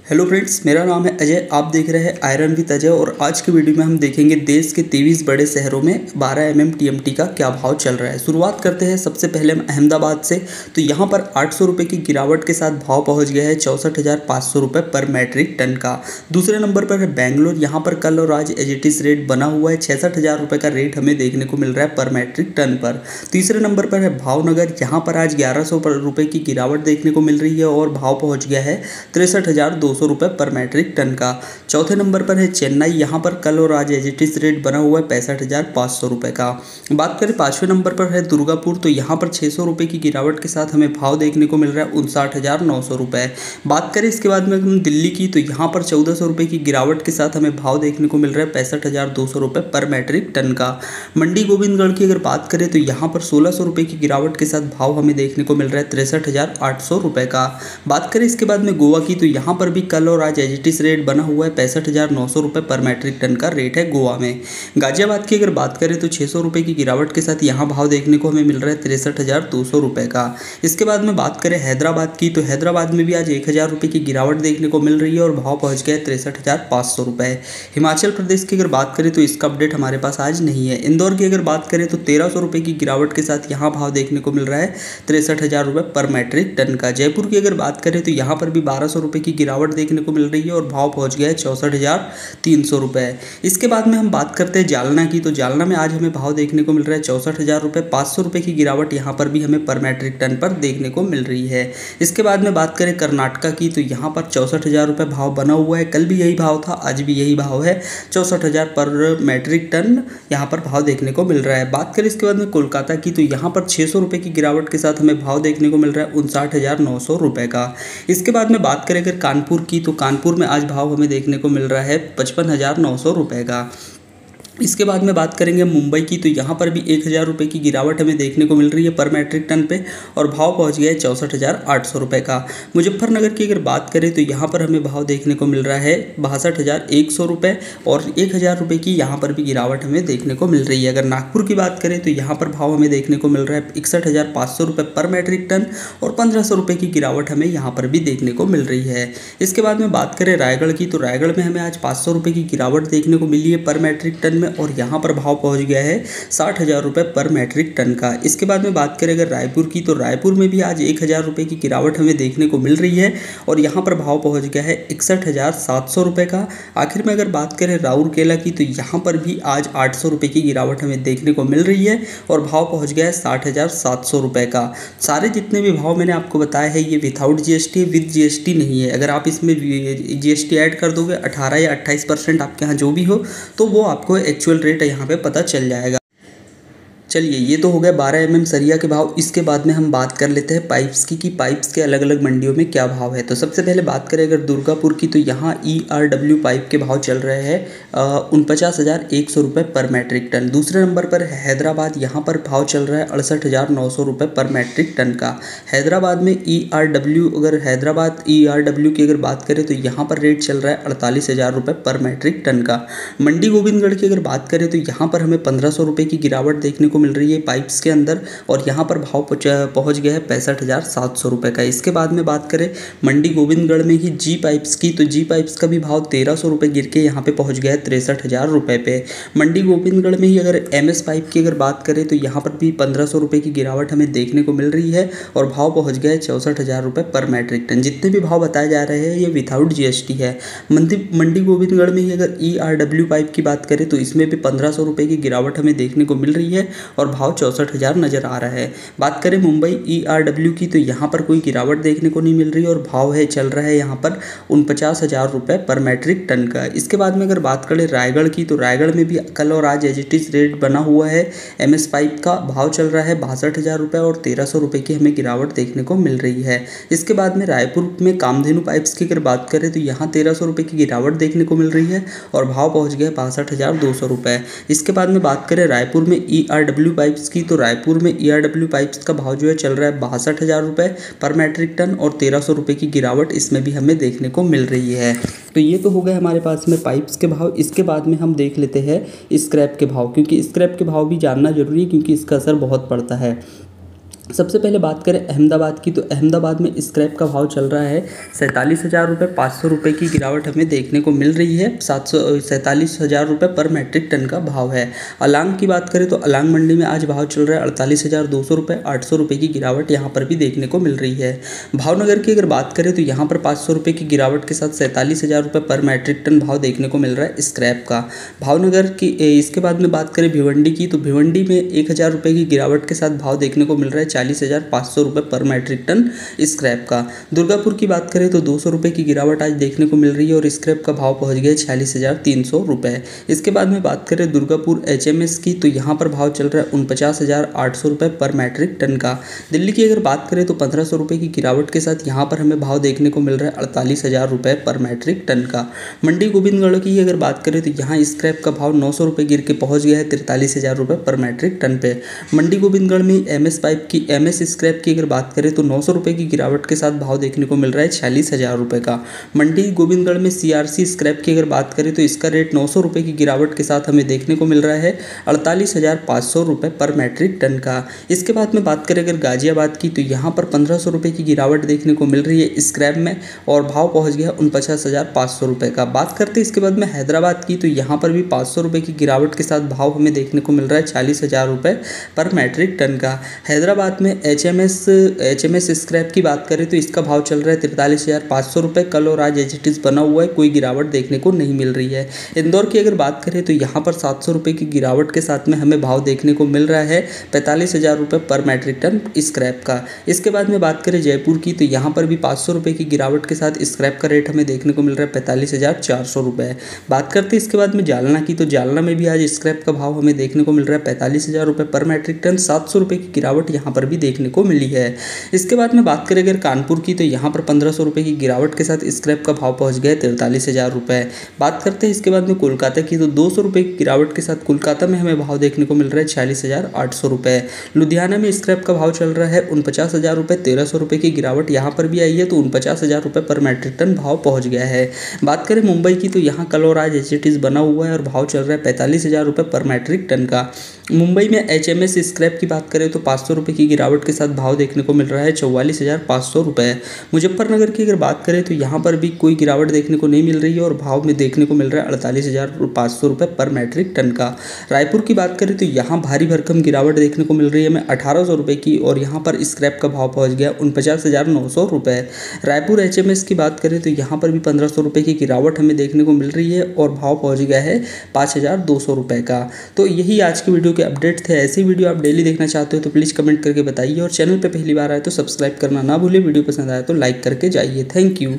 Hello friends, मेरा नाम है अजय। आप देख रहे हैं आयरन विद अजय और आज की वीडियो में हम देखेंगे देश के 23 बड़े शहरों में 12 TMT का क्या भाव चल रहा है। शुरुआत करते हैं सबसे पहले हम अहमदाबाद से। तो यहाँ पर 800 रुपये की गिरावट के साथ भाव पहुँच गया है 64,500 रुपये पर मैट्रिक टन का। दूसरे नंबर पर है बेंगलोर। यहाँ पर कल और आज एज इट इज रेट बना हुआ है, 66,000 रुपये का रेट हमें देखने को मिल रहा है पर मैट्रिक टन पर। तीसरे नंबर पर है भावनगर। यहाँ पर आज 1100 रुपये की गिरावट देखने को मिल रही है और भाव पहुँच गया है 63,200 रुपये पर मैट्रिक टन का। चौथे नंबर पर है चेन्नई। यहाँ पर कल और आज एज इट इज रेट बना हुआ है 65,500 रुपये का। बात करें पाँचवें नंबर पर है दुर्गापुर। तो यहाँ पर 600 रुपये की गिरावट के साथ हमें भाव देखने को मिल रहा है 59,900 रुपये। बात करें इसके बाद में हम दिल्ली की, तो यहाँ पर 1400 रुपये की गिरावट के साथ हमें भाव देखने को मिल रहा है 65,200 रुपये पर मैट्रिक टन का। मंडी गोविंदगढ़ की अगर बात करें तो यहाँ पर 1600 रुपये की गिरावट के साथ भाव हमें देखने को मिल रहा है 63,800 रुपये का। बात करें इसके बाद में गोवा की, तो यहाँ पर भी कल और आज एज इट इज रेट बना हुआ है 65,900 रुपये पर मैट्रिक टन का रेट है गोवा में। गाजियाबाद की अगर बात करें तो 600 रुपये की गिरावट के साथ यहाँ भाव देखने को हमें मिल रहा है 63,200 रुपये का। इसके बाद में बात करें हैदराबाद की, तो हैदराबाद में भी आज 1,000 रुपये की गिरावट देखने को मिल रही है और भाव पहुँच गया है 63,500 रुपये। हिमाचल प्रदेश की अगर बात करें तो इसका अपडेट हमारे पास आज नहीं है। इंदौर की अगर बात करें तो 1300 रुपये की गिरावट के साथ यहाँ भाव देखने को मिल रहा है 63,000 रुपये पर मैट्रिक टन का। जयपुर की अगर बात करें तो यहाँ पर भी 1200 रुपये की गिरावट देखने को मिल रही है और भाव पहुंच गया है 64,300 रुपये। इसके बाद में हम बात करते हैं जालना की, तो जालना में आज हमें भाव देखने को मिल रहा है 64,000 रुपये। 500 रुपये की गिरावट यहाँ पर भी हमें पर मैट्रिक टन पर देखने को मिल रही है। इसके बाद में बात करें कर्नाटका की, तो यहाँ पर 64,000 रुपये भाव बना हुआ है। कल भी यही भाव था, आज भी यही भाव है, 64,000 पर मैट्रिक टन यहाँ पर भाव देखने को मिल रहा है। बात करें इसके बाद में कोलकाता की, तो यहाँ पर 600 रुपये की गिरावट के साथ हमें भाव देखने को मिल रहा है 59,900 रुपये का। इसके बाद में बात करें अगर कानपुर की, तो कानपुर में आज भाव हमें देखने को मिल रहा है 55,900 रुपये का। इसके बाद में बात करेंगे मुंबई की, तो यहाँ पर भी 1,000 रुपये की गिरावट हमें देखने को मिल रही है पर मैट्रिक टन पे और भाव पहुँच गया है 64,800 रुपये का। मुजफ्फरनगर की अगर बात करें तो यहाँ पर हमें भाव देखने को मिल रहा है 62,100 रुपये और 1,000 रुपये की यहाँ पर भी गिरावट हमें देखने को मिल रही है। अगर नागपुर की बात करें तो यहाँ पर भाव हमें देखने को मिल रहा है 61,500 रुपये पर मैट्रिक टन और 1,500 रुपये की गिरावट हमें यहाँ पर भी देखने को मिल रही है। इसके बाद में बात करें रायगढ़ की, तो रायगढ़ में हमें आज 500 रुपये की गिरावट देखने को मिली है पर मैट्रिक टन और यहाँ पर भाव पहुँच गया है 60,000 रुपये पर मैट्रिक टन का। इसके बाद में बात करें अगर रायपुर की, तो रायपुर में भी आज 1,000 रुपये की गिरावट हमें देखने को मिल रही है और यहाँ पर भाव पहुँच गया है 61,700 रुपये का। आखिर में अगर बात करें राउरकेला की, तो यहाँ पर भी आज 800 रुपये की गिरावट हमें देखने को मिल रही है और भाव पहुँच गया है 60,700 रुपये का। सारे जितने भी भाव मैंने आपको बताया है ये विथआउट GST, विद GST नहीं है। अगर आप इसमें GST ऐड कर दोगे 18 या 28% आपके यहाँ जो भी हो, तो वो आपको एक्चुअल रेट यहाँ पे पता चल जाएगा। चलिए, ये तो हो गया 12 mm सरिया के भाव। इसके बाद में हम बात कर लेते हैं पाइप्स की कि पाइप्स के अलग अलग मंडियों में क्या भाव है। तो सबसे पहले बात करें अगर दुर्गापुर की, तो यहाँ ERW पाइप के भाव चल रहे हैं 49,100 रुपये पर मैट्रिक टन। दूसरे नंबर पर हैदराबाद, यहाँ पर भाव चल रहा है 68,900 रुपये पर मैट्रिक टन का। हैदराबाद में ERW, अगर हैदराबाद ERW की अगर बात करें तो यहाँ पर रेट चल रहा है 48,000 रुपये पर मैट्रिक टन का। मंडी गोविंदगढ़ की अगर बात करें तो यहाँ पर हमें 1,500 रुपये की गिरावट देखने को मिल रही है पाइप्स के अंदर और यहाँ पर भाव पहुँच गया है 65,700 रुपये का। इसके बाद में बात करें मंडी गोविंदगढ़ में ही जी पाइप्स की, तो जी पाइप्स का भी भाव 1,300 रुपये गिर के यहाँ पे पहुँच गया है 63,000 रुपये पे। मंडी गोविंदगढ़ में ही अगर MS पाइप की अगर बात करें तो यहाँ पर भी 1,500 रुपये की गिरावट हमें देखने को मिल रही है और भाव पहुँच गया है 64,000 रुपये पर मैट्रिक टन। जितने भी भाव बताए जा रहे हैं ये विथआउट GST है। मंडी गोविंदगढ़ में ही अगर ERW पाइप की बात करें तो इसमें भी 1,500 रुपये की गिरावट हमें देखने को मिल रही है और भाव 64,000 नजर आ रहा है। बात करें मुंबई ERW की, तो यहाँ पर कोई गिरावट देखने को नहीं मिल रही और भाव है चल रहा है यहाँ पर 49,000 रुपये पर मैट्रिक टन का। इसके बाद में अगर बात करें रायगढ़ की, तो रायगढ़ में भी कल और आज एज इट इज रेट बना हुआ है। MS पाइप का भाव चल रहा है 62,000 रुपये और 1,300 रुपये की हमें गिरावट देखने को मिल रही है। इसके बाद में रायपुर में कामधेनु पाइप्स की अगर बात करें तो यहाँ 1,300 रुपये की गिरावट देखने को मिल रही है और भाव पहुँच गया 62,200 रुपये। इसके बाद में बात करें रायपुर में ERW पाइप्स की, तो रायपुर में ERW पाइप्स का भाव जो है चल रहा है 62,000 रुपये पर मैट्रिक टन और 1,300 रुपये की गिरावट इसमें भी हमें देखने को मिल रही है। तो ये तो हो गए हमारे पास में पाइप्स के भाव। इसके बाद में हम देख लेते हैं स्क्रैप के भाव, क्योंकि स्क्रैप के भाव भी जानना जरूरी है क्योंकि इसका असर बहुत पड़ता है। सबसे पहले बात करें अहमदाबाद की, तो अहमदाबाद में स्क्रैप का भाव चल रहा है 47,000 रुपये। 500 रुपये की गिरावट हमें देखने को मिल रही है। 47,000 रुपये पर मैट्रिक टन का भाव है। अलांग की बात करें तो अलांग मंडी में आज भाव चल रहा है 48,200 रुपये। 800 रुपये की गिरावट यहाँ पर भी देखने को मिल रही है। भावनगर की अगर बात करें तो यहाँ पर 500 रुपये की गिरावट के साथ 47,000 रुपये पर मैट्रिक टन भाव देखने को मिल रहा है स्क्रैप का। भावनगर की इसके बाद में बात करें भिवंडी की, तो भिवंडी में 1,000 रुपये की गिरावट के साथ भाव देखने को मिल रहा है 40,500 रुपये पर मैट्रिक टन स्क्रैप का। दुर्गापुर की बात करें तो 200 रुपये की गिरावट आज देखने को मिल रही है और स्क्रैप का भाव पहुंच गया 46,300 रुपये। इसके बाद में बात करें दुर्गापुर HMS की, तो यहाँ पर भाव चल रहा है 49,800 रुपये पर मैट्रिक टन का। दिल्ली की अगर बात करें तो 1,500 रुपये की गिरावट के साथ यहाँ पर हमें भाव देखने को मिल रहा है 48,000 रुपये पर मैट्रिक टन का। मंडी गोविंदगढ़ की अगर बात करें तो यहाँ स्क्रैप का भाव 900 रुपये गिर के पहुँच गया है 43,000 रुपये पर मैट्रिक टन पे। मंडी गोविंदगढ़ में MS पाइप की MS स्क्रैप की अगर बात करें तो 900 रुपये की गिरावट के साथ भाव देखने को मिल रहा है 46,000 रुपये का। मंडी गोविंदगढ़ में CRC स्क्रैप की अगर बात करें तो इसका रेट 900 रुपये की गिरावट के साथ हमें देखने को मिल रहा है 48,500 रुपये पर मैट्रिक टन का। इसके बाद में बात करें अगर गाजियाबाद की, तो यहाँ पर 1,500 रुपये की गिरावट देखने को मिल रही है स्क्रैप में और भाव पहुँच गया 49,500 रुपये का। बात करते हैं इसके बाद में हैदराबाद की, तो यहाँ पर भी 500 रुपये की गिरावट के साथ भाव हमें देखने को मिल रहा है 40,000 रुपये पर मैट्रिक टन का। हैदराबाद में HMS स्क्रैप की बात करें तो इसका भाव चल रहा है 43,500 रुपये। कल और आज एज इट इज़ बना हुआ है, कोई गिरावट देखने को नहीं मिल रही है। इंदौर की अगर बात करें तो यहाँ पर 700 रुपये की गिरावट के साथ में हमें भाव देखने को मिल रहा है 45,000 रुपये पर मैट्रिक टन स्क्रैप का। इसके बाद में बात करें जयपुर की, तो यहाँ पर भी 500 रुपये की गिरावट के साथ स्क्रैप का रेट हमें देखने को मिल रहा है 45,400 रुपये। बात करते हैं इसके बाद में जालना की, तो जालना में भी आज स्क्रैप का भाव हमें देखने को मिल रहा है 45,000 रुपये पर मैट्रिक टन। 700 रुपये की गिरावट यहाँ पर भी देखने को मिली है। इसके बाद में बात करें अगर कानपुर की, तो यहाँ पर 1,500 रुपये की गिरावट के साथ स्क्रैप का भाव पहुँच गया 43,000 रुपये। बात करते हैं इसके बाद में कोलकाता की, तो 200 रुपये की गिरावट के साथ कोलकाता में हमें भाव देखने को मिल रहा है 46,800 रुपये। लुधियाना में स्क्रैप का भाव चल रहा है 49,000 रुपये। 1,300 रुपये की गिरावट यहाँ पर भी आई है, तो 49,000 रुपये पर मैट्रिक टन भाव पहुँच गया है। बात करें मुंबई की, तो यहाँ कल और आज एज इट इज़ बना हुआ है और भाव चल रहा है 45,000 रुपये पर मैट्रिक टन का। मुंबई में HMS स्क्रैप की बात करें तो 500 रुपये की गिरावट के साथ भाव देखने को मिल रहा है 44,500 रुपये। मुजफ्फरनगर की अगर बात करें तो यहाँ पर भी कोई गिरावट देखने को नहीं मिल रही है और भाव में देखने को मिल रहा है 48,500 रुपये पर मैट्रिक टन का। रायपुर की बात करें तो यहाँ भारी भरकम गिरावट देखने को मिल रही है हमें 1,800 रुपये की और यहाँ पर स्क्रैप का भाव पहुँच गया 49,900 रुपये। रायपुर HMS की बात करें तो यहाँ पर भी 1,500 रुपये की गिरावट हमें देखने को मिल रही है और भाव पहुँच गया है 5,200 रुपये का। तो यही आज की वीडियो के अपडेट थे। ऐसी वीडियो आप डेली देखना चाहते हो तो प्लीज़ कमेंट करके बताइए और चैनल पे पहली बार आए तो सब्सक्राइब करना ना भूलिए। वीडियो पसंद आया तो लाइक करके जाइए। Thank you.